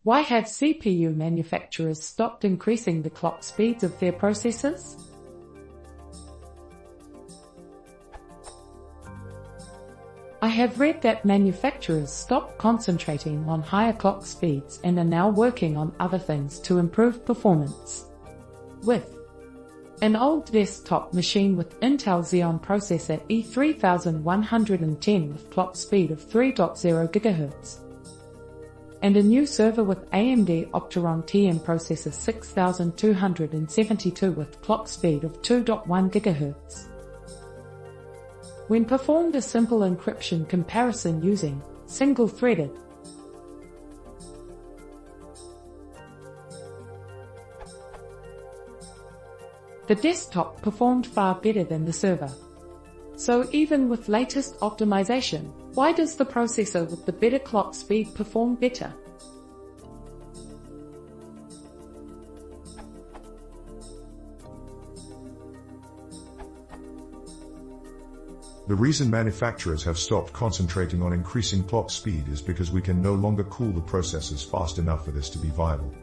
Why have CPU manufacturers stopped increasing the clock speeds of their processors? I have read that manufacturers stopped concentrating on higher clock speeds and are now working on other things to improve performance. With an old desktop machine with Intel Xeon processor E3110 with clock speed of 3.0 GHz, and a new server with AMD Opteron TN processor 6272 with clock speed of 2.1 GHz. When performed a simple encryption comparison using single-threaded the desktop performed far better than the server. So even with latest optimization, why does the processor with the better clock speed perform better? The reason manufacturers have stopped concentrating on increasing clock speed is because we can no longer cool the processors fast enough for this to be viable.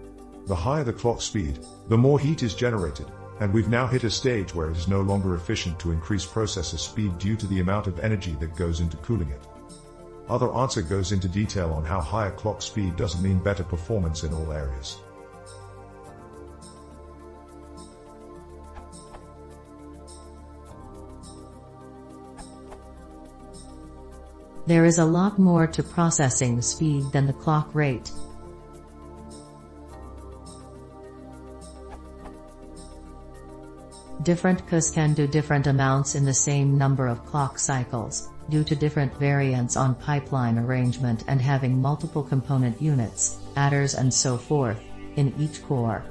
The higher the clock speed, the more heat is generated, and we've now hit a stage where it is no longer efficient to increase processor speed due to the amount of energy that goes into cooling it. Other answer goes into detail on how higher clock speed doesn't mean better performance in all areas. There is a lot more to processing speed than the clock rate. Different CUs can do different amounts in the same number of clock cycles, due to different variants on pipeline arrangement and having multiple component units, adders and so forth, in each core.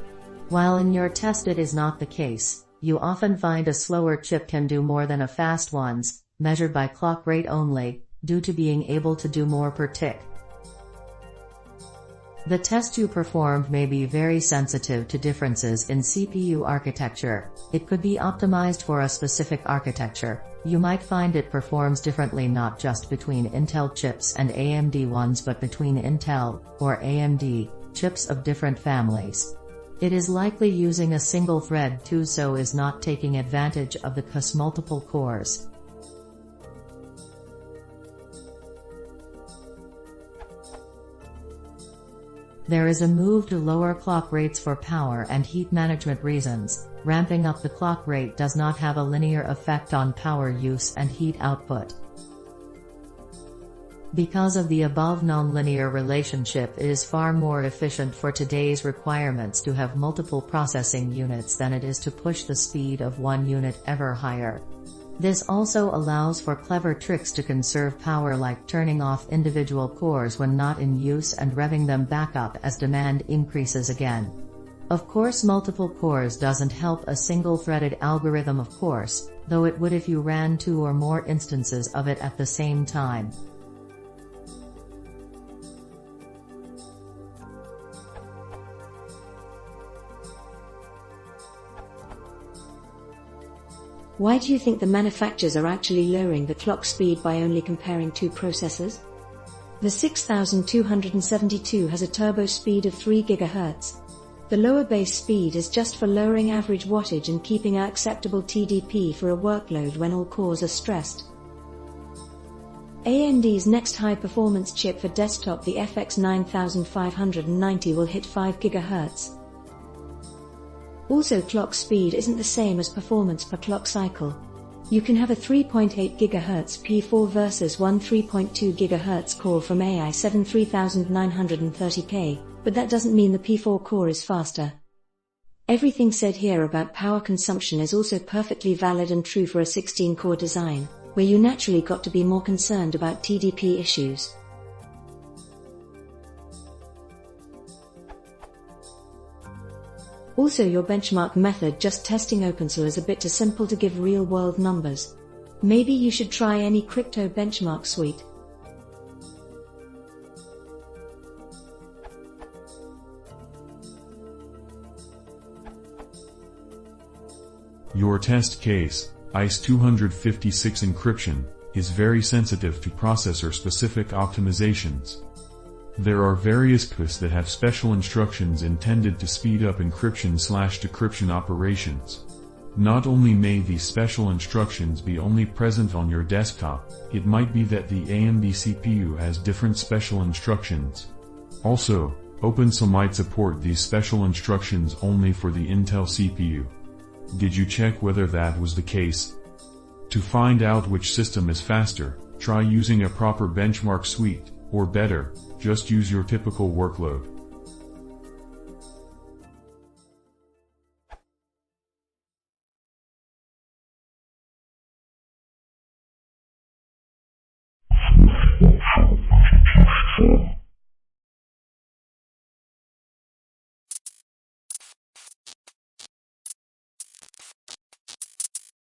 While in your test it is not the case, you often find a slower chip can do more than a fast one's, measured by clock rate only, due to being able to do more per tick. The test you performed may be very sensitive to differences in CPU architecture. It could be optimized for a specific architecture. You might find it performs differently not just between Intel chips and AMD ones but between Intel, or AMD, chips of different families. It is likely using a single thread too, so is not taking advantage of the CU's multiple cores. There is a move to lower clock rates for power and heat management reasons. Ramping up the clock rate does not have a linear effect on power use and heat output. Because of the above nonlinear relationship, it is far more efficient for today's requirements to have multiple processing units than it is to push the speed of one unit ever higher. This also allows for clever tricks to conserve power, like turning off individual cores when not in use and revving them back up as demand increases again. Of course, multiple cores doesn't help a single-threaded algorithm, of course, though it would if you ran 2 or more instances of it at the same time. Why do you think the manufacturers are actually lowering the clock speed by only comparing 2 processors? The 6272 has a turbo speed of 3 GHz. The lower base speed is just for lowering average wattage and keeping an acceptable TDP for a workload when all cores are stressed. AMD's next high-performance chip for desktop, the FX 9590, will hit 5 GHz. Also, clock speed isn't the same as performance per clock cycle. You can have a 3.8 GHz P4 versus one 3.2 GHz core from AI7 3930K, but that doesn't mean the P4 core is faster. Everything said here about power consumption is also perfectly valid and true for a 16-core design, where you naturally got to be more concerned about TDP issues. Also, your benchmark method, just testing OpenCL, is a bit too simple to give real-world numbers. Maybe you should try any crypto benchmark suite. Your test case, ICE256 encryption, is very sensitive to processor-specific optimizations. There are various CPUs that have special instructions intended to speed up encryption/decryption operations. Not only may these special instructions be only present on your desktop, it might be that the AMD CPU has different special instructions. Also, OpenSUSE might support these special instructions only for the Intel CPU. Did you check whether that was the case? To find out which system is faster, try using a proper benchmark suite, or better, just use your typical workload.